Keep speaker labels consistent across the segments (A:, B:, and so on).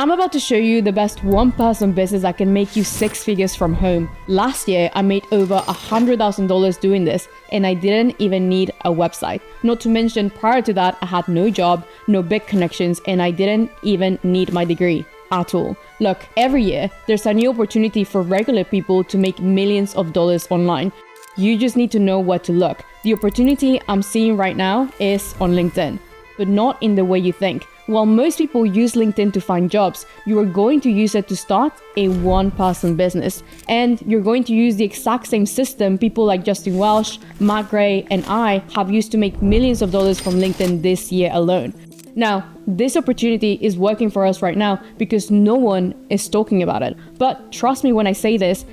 A: I'm about to show you the best one-person business that can make you 6 figures from home. Last year, I made over $100,000 doing this, and I didn't even need a website. Not to mention, prior to that, I had no job, no big connections, and I didn't even need my degree at all. Look, every year, there's a new opportunity for regular people to make millions of dollars online. You just need to know where to look. The opportunity I'm seeing right now is on LinkedIn, but not in the way you think. While most people use LinkedIn to find jobs, you are going to use it to start a one-person business. And you're going to use the exact same system people like Justin Welsh, Matt Gray, and I have used to make millions of dollars from LinkedIn this year alone. Now, this opportunity is working for us right now because no one is talking about it. But trust me when I say this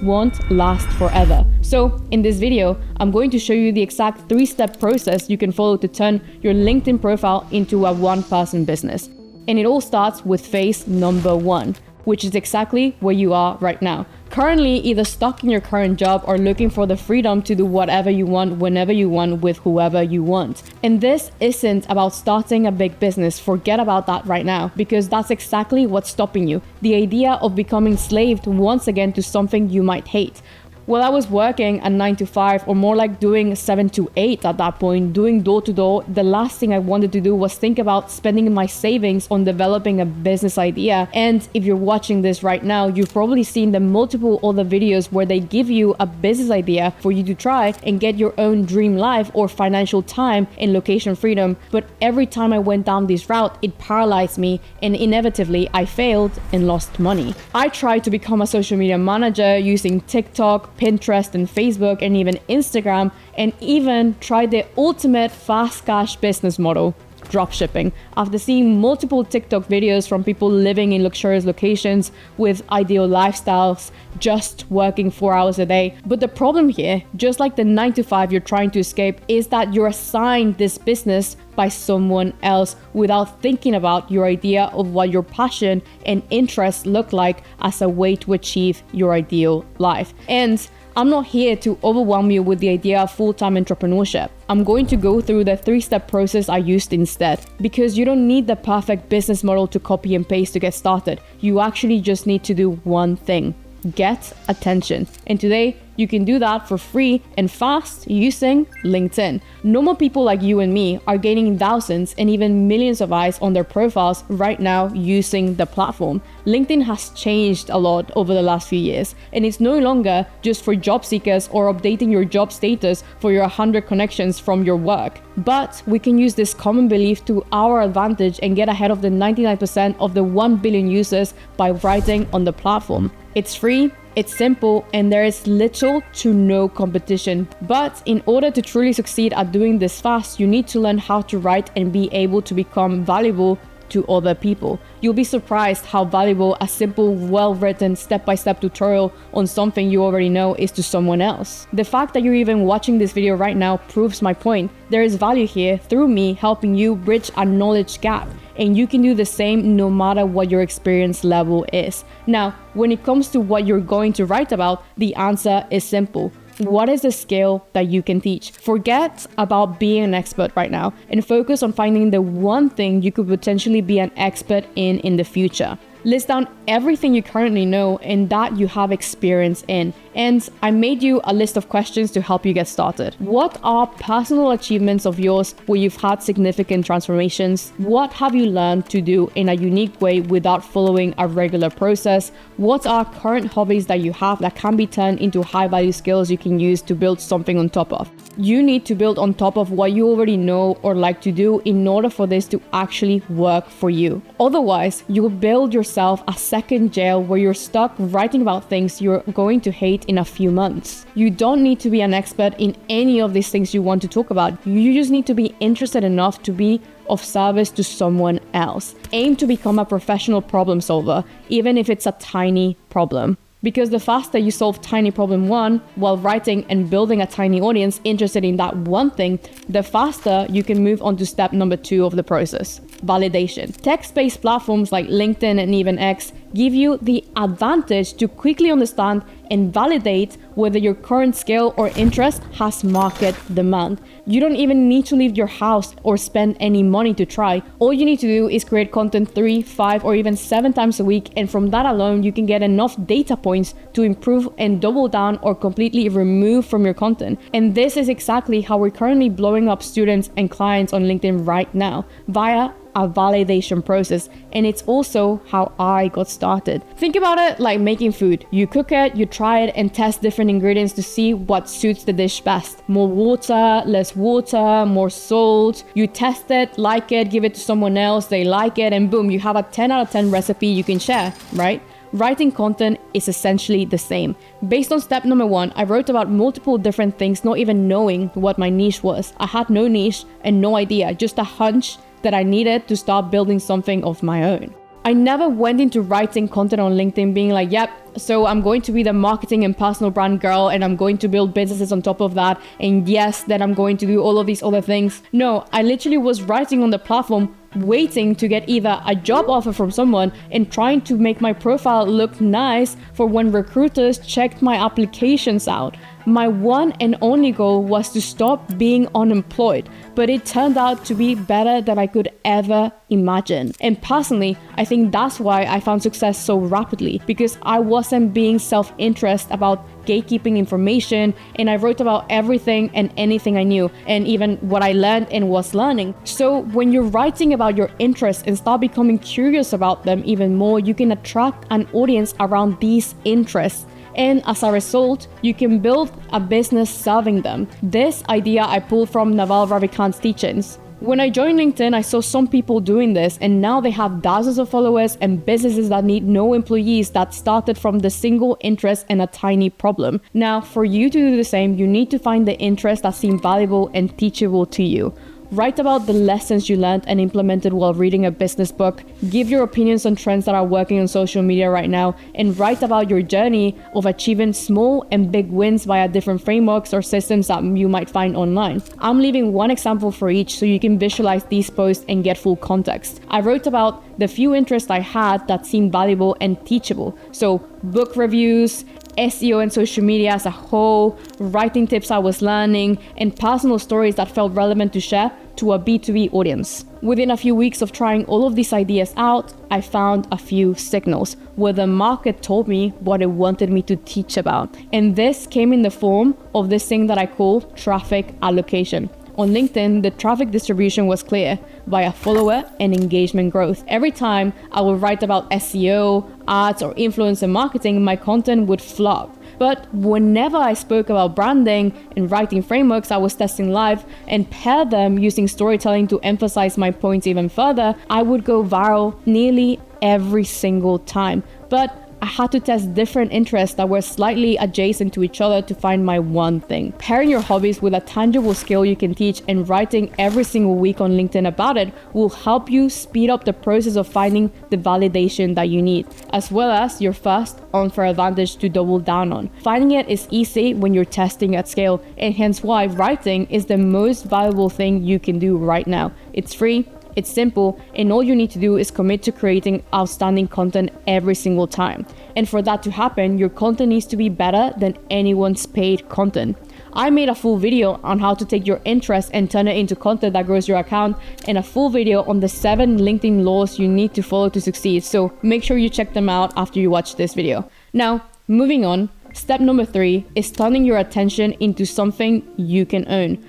A: won't last forever. So in this video, I'm going to show you the exact 3-step process you can follow to turn your LinkedIn profile into a one-person business. And it all starts with phase number 1, which is exactly where you are right now. Currently either stuck in your current job or looking for the freedom to do whatever you want, whenever you want, with whoever you want. And this isn't about starting a big business. Forget about that right now, because that's exactly what's stopping you. The idea of becoming enslaved once again to something you might hate. Well, I was working a 9 to 5, or more like doing 7 to 8 at that point, doing door to door. The last thing I wanted to do was think about spending my savings on developing a business idea. And if you're watching this right now, you've probably seen the multiple other videos where they give you a business idea for you to try and get your own dream life or financial time and location freedom. But every time I went down this route, it paralyzed me, and inevitably I failed and lost money. I tried to become a social media manager using TikTok, Pinterest and Facebook and even Instagram, and even tried the ultimate fast cash business model, dropshipping, after seeing multiple TikTok videos from people living in luxurious locations with ideal lifestyles, just working 4 hours a day. But the problem here, just like the 9 to 5 you're trying to escape, is that you're assigned this business by someone else without thinking about your idea of what your passion and interests look like as a way to achieve your ideal life. And I'm not here to overwhelm you with the idea of full-time entrepreneurship. I'm going to go through the 3-step process I used instead, because you don't need the perfect business model to copy and paste to get started. You actually just need to do one thing: get attention. And today, you can do that for free and fast using LinkedIn. Normal people like you and me are gaining thousands and even millions of eyes on their profiles right now using the platform. LinkedIn has changed a lot over the last few years, and it's no longer just for job seekers or updating your job status for your 100 connections from your work. But we can use this common belief to our advantage and get ahead of the 99% of the 1 billion users by writing on the platform. It's free, it's simple, and there is little to no competition. But in order to truly succeed at doing this fast, you need to learn how to write and be able to become valuable to other people. You'll be surprised how valuable a simple, well-written, step-by-step tutorial on something you already know is to someone else. The fact that you're even watching this video right now proves my point. There is value here through me helping you bridge a knowledge gap, and you can do the same no matter what your experience level is. Now, when it comes to what you're going to write about, the answer is simple. What is the skill that you can teach? Forget about being an expert right now and focus on finding the one thing you could potentially be an expert in the future. List down everything you currently know and that you have experience in. And I made you a list of questions to help you get started. What are personal achievements of yours where you've had significant transformations? What have you learned to do in a unique way without following a regular process? What are current hobbies that you have that can be turned into high-value skills you can use to build something on top of? You need to build on top of what you already know or like to do in order for this to actually work for you. Otherwise, you will build yourself a second jail where you're stuck writing about things you're going to hate in a few months. You don't need to be an expert in any of these things you want to talk about. You just need to be interested enough to be of service to someone else. Aim to become a professional problem solver, even if it's a tiny problem. Because the faster you solve tiny problem 1 while writing and building a tiny audience interested in that one thing, the faster you can move on to step number 2 of the process: validation. Text-based platforms like LinkedIn and even X give you the advantage to quickly understand and validate whether your current skill or interest has market demand. You don't even need to leave your house or spend any money to try. All you need to do is create content 3, 5, or even 7 times a week, and from that alone, you can get enough data points to improve and double down or completely remove from your content. And this is exactly how we're currently blowing up students and clients on LinkedIn right now, via a validation process. And it's also how I got started. Think about it like making food. You cook it, you try it, and test different ingredients to see what suits the dish best. More water, less water, more salt. You test it, like it, give it to someone else, they like it, and boom, you have a 10 out of 10 recipe you can share, right? Writing content is essentially the same. Based on step number 1, I wrote about multiple different things, not even knowing what my niche was. I had no niche and no idea, just a hunch that I needed to start building something of my own. I never went into writing content on LinkedIn being like, yep, so I'm going to be the marketing and personal brand girl, and I'm going to build businesses on top of that, and yes, then I'm going to do all of these other things. No, I literally was writing on the platform, waiting to get either a job offer from someone and trying to make my profile look nice for when recruiters checked my applications out. My one and only goal was to stop being unemployed, but it turned out to be better than I could ever imagine. And personally, I think that's why I found success so rapidly, because I wasn't being self-interest about gatekeeping information, and I wrote about everything and anything I knew, and even what I learned and was learning. So when you're writing about your interests and start becoming curious about them even more, you can attract an audience around these interests. And as a result, you can build a business serving them. This idea I pulled from Naval Ravikant's teachings. When I joined LinkedIn, I saw some people doing this, and now they have thousands of followers and businesses that need no employees that started from the single interest and a tiny problem. Now, for you to do the same, you need to find the interests that seem valuable and teachable to you. Write about the lessons you learned and implemented while reading a business book. Give your opinions on trends that are working on social media right now, and write about your journey of achieving small and big wins via different frameworks or systems that you might find online. I'm leaving one example for each so you can visualize these posts and get full context. I wrote about the few interests I had that seemed valuable and teachable. So book reviews, SEO and social media as a whole, writing tips I was learning, and personal stories that felt relevant to share to a B2B audience. Within a few weeks of trying all of these ideas out, I found a few signals where the market told me what it wanted me to teach about. And this came in the form of this thing that I call traffic allocation. On LinkedIn, the traffic distribution was clear via follower and engagement growth. Every time I would write about SEO, ads, or influencer marketing, my content would flop. But whenever I spoke about branding and writing frameworks I was testing live and paired them using storytelling to emphasize my points even further, I would go viral nearly every single time. But I had to test different interests that were slightly adjacent to each other to find my one thing. Pairing your hobbies with a tangible skill you can teach and writing every single week on LinkedIn about it will help you speed up the process of finding the validation that you need, as well as your first unfair advantage to double down on. Finding it is easy when you're testing at scale, and hence why writing is the most valuable thing you can do right now. It's free, it's simple, and all you need to do is commit to creating outstanding content every single time. And for that to happen, your content needs to be better than anyone's paid content. I made a full video on how to take your interest and turn it into content that grows your account, and a full video on the 7 LinkedIn laws you need to follow to succeed. So make sure you check them out after you watch this video. Now, moving on, step number 3 is turning your attention into something you can own.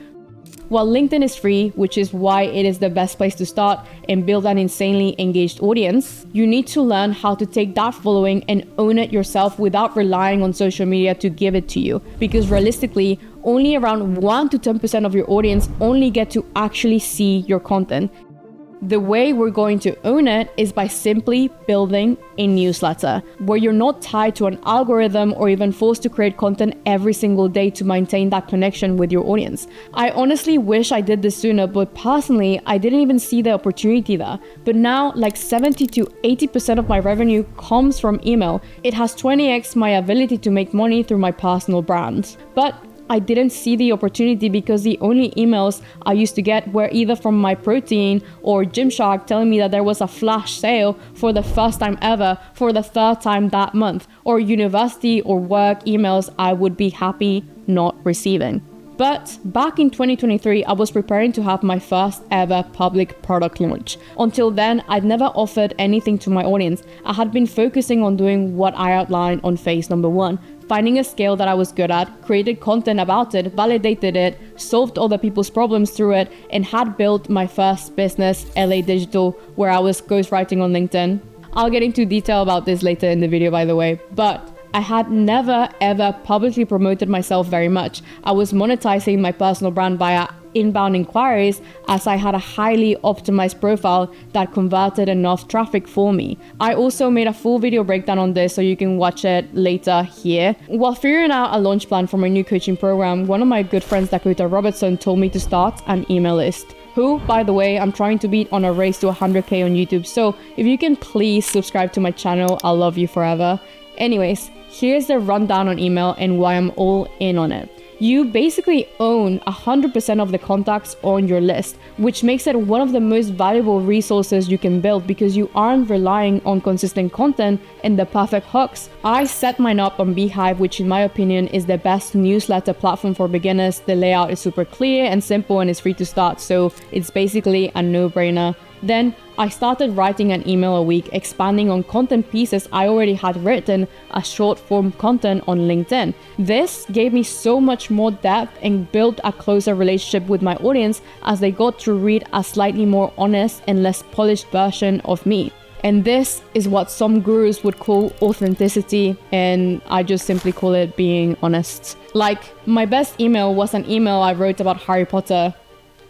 A: While LinkedIn is free, which is why it is the best place to start and build an insanely engaged audience, you need to learn how to take that following and own it yourself without relying on social media to give it to you. Because realistically, only around 1 to 10% of your audience only get to actually see your content. The way we're going to own it is by simply building a newsletter where you're not tied to an algorithm or even forced to create content every single day to maintain that connection with your audience. I honestly wish I did this sooner, but personally, I didn't even see the opportunity there. But now, like 70 to 80% of my revenue comes from email. It has 20x my ability to make money through my personal brand. But I didn't see the opportunity because the only emails I used to get were either from my protein or Gymshark telling me that there was a flash sale for the first time ever for the third time that month, or university or work emails I would be happy not receiving. But back in 2023, I was preparing to have my first ever public product launch. Until then, I'd never offered anything to my audience. I had been focusing on doing what I outlined on phase number 1, finding a skill that I was good at, created content about it, validated it, solved other people's problems through it, and had built my first business, LA Digital, where I was ghostwriting on LinkedIn. I'll get into detail about this later in the video, by the way, but I had never ever publicly promoted myself very much. I was monetizing my personal brand via inbound inquiries, as I had a highly optimized profile that converted enough traffic for me. I also made a full video breakdown on this, so you can watch it later here. While figuring out a launch plan for my new coaching program, one of my good friends, Dakota Robertson, told me to start an email list, who, by the way, I'm trying to beat on a race to 100k on YouTube. So if you can please subscribe to my channel, I'll love you forever. Anyways, here's the rundown on email and why I'm all in on it. You basically own 100% of the contacts on your list, which makes it one of the most valuable resources you can build because you aren't relying on consistent content and the perfect hooks. I set mine up on Beehive, which in my opinion is the best newsletter platform for beginners. The layout is super clear and simple and it's free to start, so it's basically a no-brainer. Then I started writing an email a week, expanding on content pieces I already had written as short form content on LinkedIn. This gave me so much more depth and built a closer relationship with my audience as they got to read a slightly more honest and less polished version of me. And this is what some gurus would call authenticity, and I just simply call it being honest. Like, my best email was an email I wrote about Harry Potter.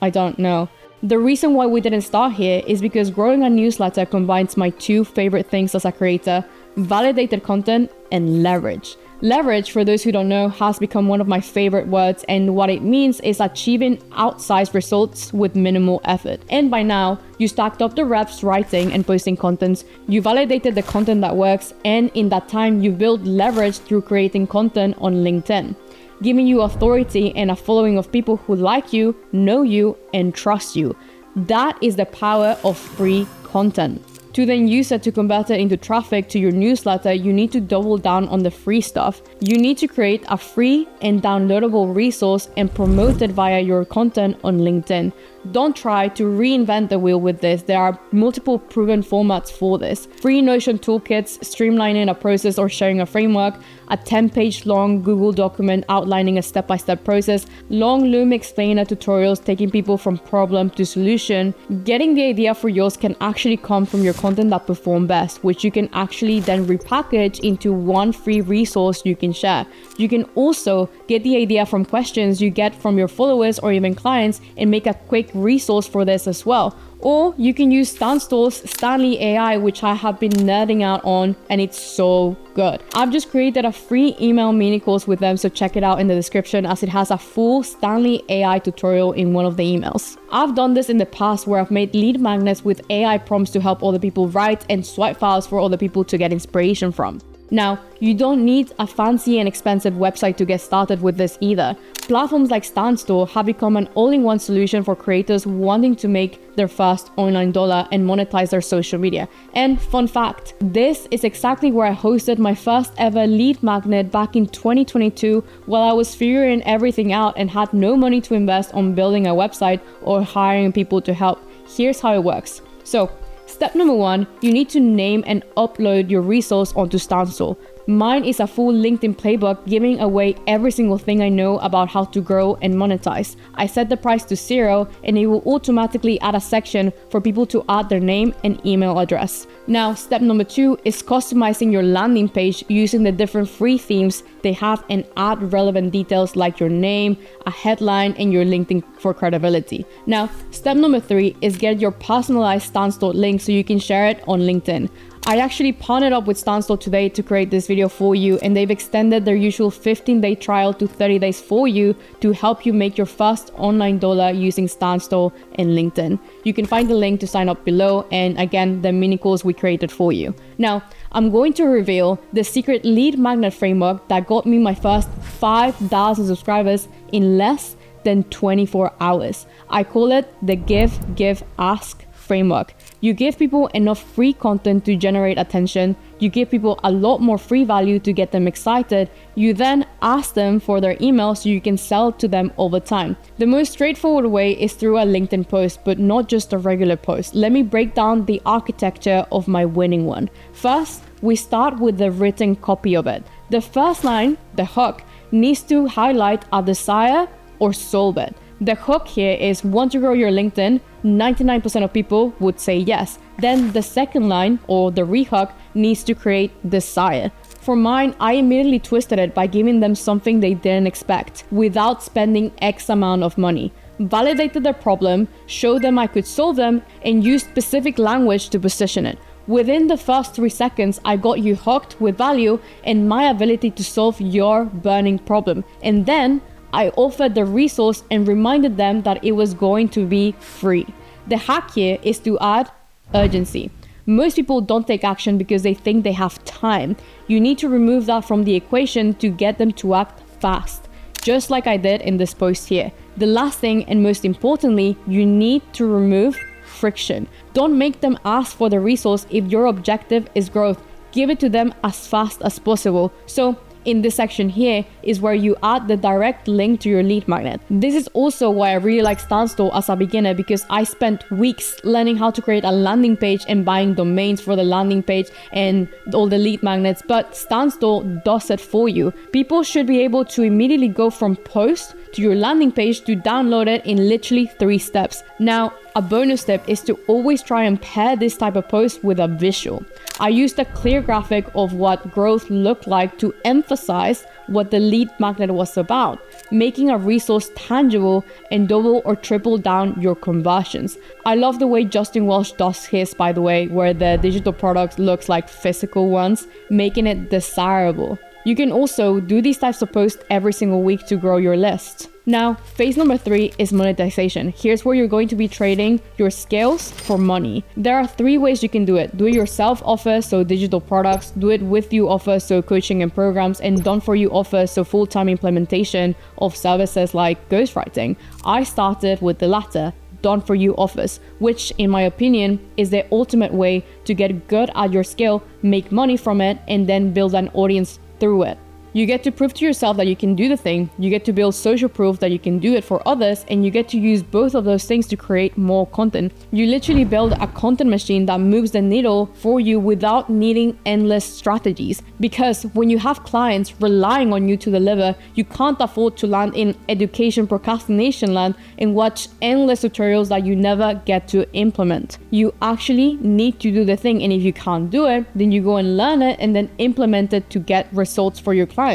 A: I don't know. The reason why we didn't start here is because growing a newsletter combines my two favorite things as a creator: validated content and leverage. Leverage, for those who don't know, has become one of my favorite words, and what it means is achieving outsized results with minimal effort. And by now, you stacked up the reps writing and posting content, you validated the content that works, and in that time, you built leverage through creating content on LinkedIn, giving you authority and a following of people who like you, know you, and trust you. That is the power of free content. To then use it to convert it into traffic to your newsletter, you need to double down on the free stuff. You need to create a free and downloadable resource and promote it via your content on LinkedIn. Don't try to reinvent the wheel with this. There are multiple proven formats for this. Free Notion toolkits, streamlining a process or sharing a framework, a 10-page long Google document outlining a step-by-step process, long Loom explainer tutorials taking people from problem to solution. Getting the idea for yours can actually come from your content that perform best, which you can actually then repackage into one free resource you can share. You can also get the idea from questions you get from your followers or even clients and make a quick resource for this as well. Or you can use Stan Store's Stanley AI, which I have been nerding out on, and it's so good. I've just created a free email mini course with them, so check it out in the description as it has a full Stanley AI tutorial in one of the emails. I've done this in the past where I've made lead magnets with AI prompts to help other people write and swipe files for other people to get inspiration from. Now, you don't need a fancy and expensive website to get started with this either. Platforms like Stan Store have become an all-in-one solution for creators wanting to make their first online dollar and monetize their social media. And fun fact, this is exactly where I hosted my first ever lead magnet back in 2022 while I was figuring everything out and had no money to invest on building a website or hiring people to help. Here's how it works. So, step number 1, you need to name and upload your resource onto Stan Store. Mine is a full LinkedIn playbook giving away every single thing I know about how to grow and monetize. I set the price to 0 and it will automatically add a section for people to add their name and email address. Now, step number 2 is customizing your landing page using the different free themes they have and add relevant details like your name, a headline, and your LinkedIn for credibility. Now, step number 3 is get your personalized Stan Store link so you can share it on LinkedIn. I actually partnered up with Standstore today to create this video for you, and they've extended their usual 15-day trial to 30 days for you to help you make your first online dollar using Standstore and LinkedIn. You can find the link to sign up below, and again, the mini course we created for you. Now, I'm going to reveal the secret lead magnet framework that got me my first 5,000 subscribers in less than 24 hours. I call it the give, ask framework. You give people enough free content to generate attention. You give people a lot more free value to get them excited. You then ask them for their email so you can sell to them over time. The most straightforward way is through a LinkedIn post, but not just a regular post. Let me break down the architecture of my winning one. First, we start with the written copy of it. The first line, the hook, needs to highlight a desire or solve it. The hook here is want to grow your LinkedIn. 99% of people would say yes. Then the second line or the rehook needs to create desire. For mine, I immediately twisted it by giving them something they didn't expect without spending X amount of money. Validated their problem, showed them I could solve them, and used specific language to position it. Within the first 3 seconds, I got you hooked with value and my ability to solve your burning problem. And then I offered the resource and reminded them that it was going to be free. The hack here is to add urgency. Most people don't take action because they think they have time. You need to remove that from the equation to get them to act fast, just like I did in this post here. The last thing, and most importantly, you need to remove friction. Don't make them ask for the resource if your objective is growth. Give it to them as fast as possible. So in this section here is where you add the direct link to your lead magnet. This is also why I really like Standstore as a beginner, because I spent weeks learning how to create a landing page and buying domains for the landing page and all the lead magnets, but Standstore does it for you. People should be able to immediately go from post to your landing page to download it in literally 3 steps. Now, a bonus tip is to always try and pair this type of post with a visual. I used a clear graphic of what growth looked like to emphasize what the lead magnet was about, making a resource tangible and double or triple down your conversions. I love the way Justin Welsh does his, by the way, where the digital product looks like physical ones, making it desirable. You can also do these types of posts every single week to grow your list. Now, phase number 3 is monetization. Here's where you're going to be trading your skills for money. There are 3 ways you can do it. Do it yourself offer, so digital products. Do it with you offer, so coaching and programs. And done for you offer, so full-time implementation of services like ghostwriting. I started with the latter, done for you offers, which in my opinion is the ultimate way to get good at your skill, make money from it, and then build an audience through it. You get to prove to yourself that you can do the thing, you get to build social proof that you can do it for others, and you get to use both of those things to create more content. You literally build a content machine that moves the needle for you without needing endless strategies. Because when you have clients relying on you to deliver, you can't afford to land in education procrastination land and watch endless tutorials that you never get to implement. You actually need to do the thing, and if you can't do it, then you go and learn it and then implement it to get results for your clients.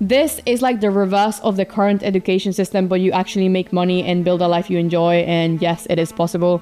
A: This is like the reverse of the current education system, but you actually make money and build a life you enjoy, and yes, it is possible.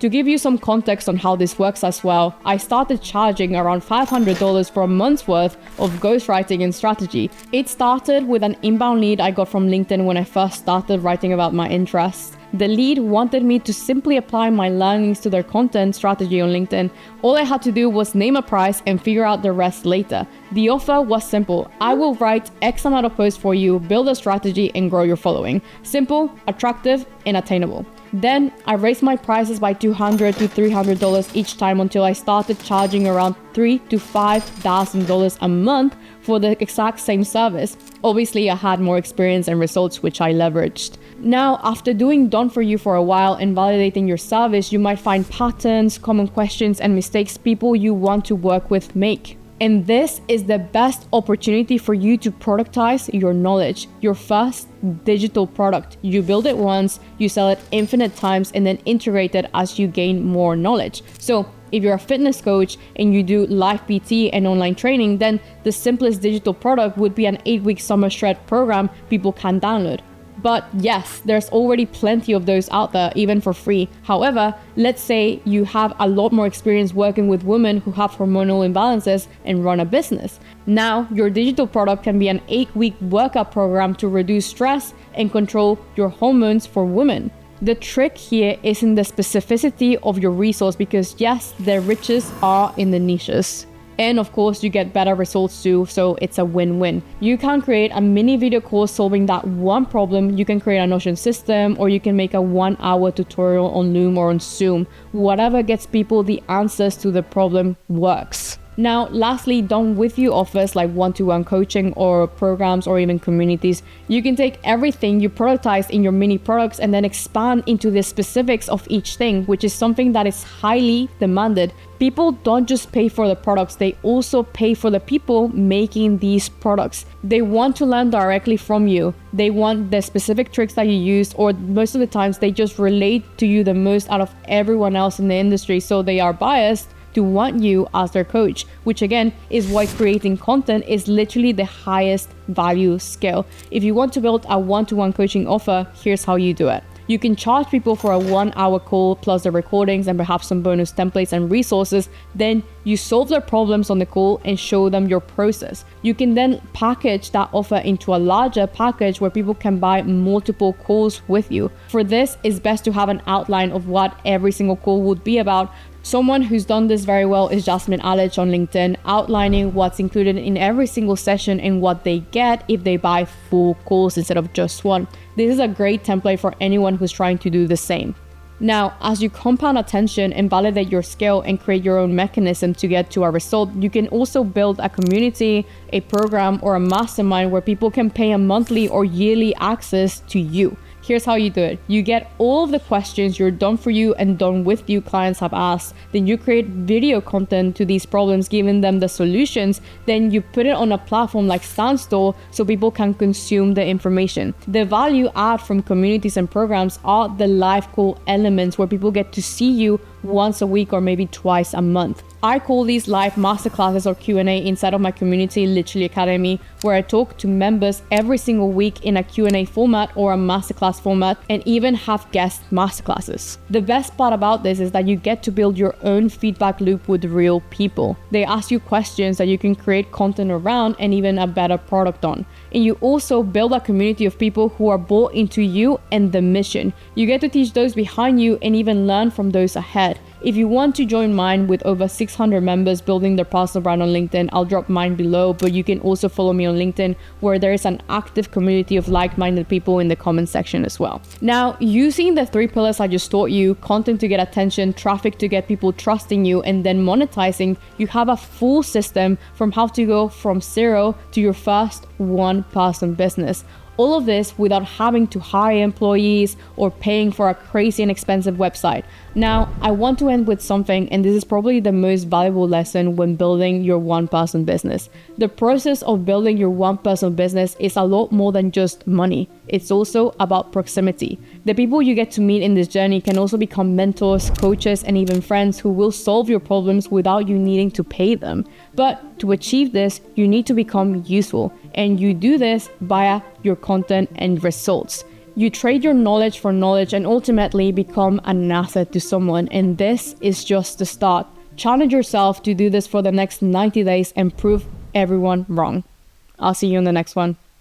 A: To give you some context on how this works as well, I started charging around $500 for a month's worth of ghostwriting and strategy. It started with an inbound lead I got from LinkedIn when I first started writing about my interests. The lead wanted me to simply apply my learnings to their content strategy on LinkedIn. All I had to do was name a price and figure out the rest later. The offer was simple. I will write X amount of posts for you, build a strategy, and grow your following. Simple, attractive, and attainable. Then I raised my prices by $200 to $300 each time until I started charging around $3,000 to $5,000 a month for the exact same service. Obviously, I had more experience and results, which I leveraged. Now, after doing done for you for a while and validating your service, you might find patterns, common questions, and mistakes people you want to work with make. And this is the best opportunity for you to productize your knowledge, your first digital product. You build it once, you sell it infinite times, and then integrate it as you gain more knowledge. So if you're a fitness coach and you do live PT and online training, then the simplest digital product would be an 8-week summer shred program people can download. But yes, there's already plenty of those out there, even for free. However, let's say you have a lot more experience working with women who have hormonal imbalances and run a business. Now, your digital product can be an 8-week workout program to reduce stress and control your hormones for women. The trick here is in the specificity of your resource, because yes, the riches are in the niches. And of course, you get better results too, so it's a win-win. You can create a mini video course solving that one problem, you can create a Notion system, or you can make a 1-hour tutorial on Loom or on Zoom. Whatever gets people the answers to the problem works. Now, lastly, done with you offers like one-to-one coaching or programs or even communities. You can take everything you productize in your mini products and then expand into the specifics of each thing, which is something that is highly demanded. People don't just pay for the products, they also pay for the people making these products. They want to learn directly from you. They want the specific tricks that you use, or most of the times they just relate to you the most out of everyone else in the industry, so they are biased to want you as their coach, which again is why creating content is literally the highest value skill. If you want to build a one-to-one coaching offer, here's how you do it. You can charge people for a 1-hour call plus the recordings and perhaps some bonus templates and resources. Then you solve their problems on the call and show them your process. You can then package that offer into a larger package where people can buy multiple calls with you. For this, it's best to have an outline of what every single call would be about. Someone who's done this very well is Jasmine Alic on LinkedIn, outlining what's included in every single session and what they get if they buy full calls instead of just one. This is a great template for anyone who's trying to do the same. Now, as you compound attention and validate your skill and create your own mechanism to get to a result, you can also build a community, a program, or a mastermind where people can pay a monthly or yearly access to you. Here's how you do it. You get all of the questions your done for you and done with you clients have asked. Then you create video content to these problems, giving them the solutions. Then you put it on a platform like Standstore so people can consume the information. The value add from communities and programs are the live call elements where people get to see you once a week or maybe twice a month. I call these live masterclasses or Q&A inside of my community, Literally Academy, where I talk to members every single week in a Q&A format or a masterclass format, and even have guest masterclasses. The best part about this is that you get to build your own feedback loop with real people. They ask you questions that you can create content around and even a better product on. And you also build a community of people who are bought into you and the mission. You get to teach those behind you and even learn from those ahead. If you want to join mine with over 600 members building their personal brand on LinkedIn, I'll drop mine below, but you can also follow me on LinkedIn, where there is an active community of like-minded people in the comment section as well. Now, using the 3 pillars I just taught you, content to get attention, traffic to get people trusting you, and then monetizing, you have a full system from how to go from 0 to your first one-person business. All of this without having to hire employees or paying for a crazy and expensive website. Now, I want to end with something, and this is probably the most valuable lesson when building your one-person business. The process of building your one-person business is a lot more than just money. It's also about proximity. The people you get to meet in this journey can also become mentors, coaches, and even friends who will solve your problems without you needing to pay them. But to achieve this, you need to become useful, and you do this via your content and results. You trade your knowledge for knowledge and ultimately become an asset to someone, and this is just the start. Challenge yourself to do this for the next 90 days and prove everyone wrong. I'll see you in the next one.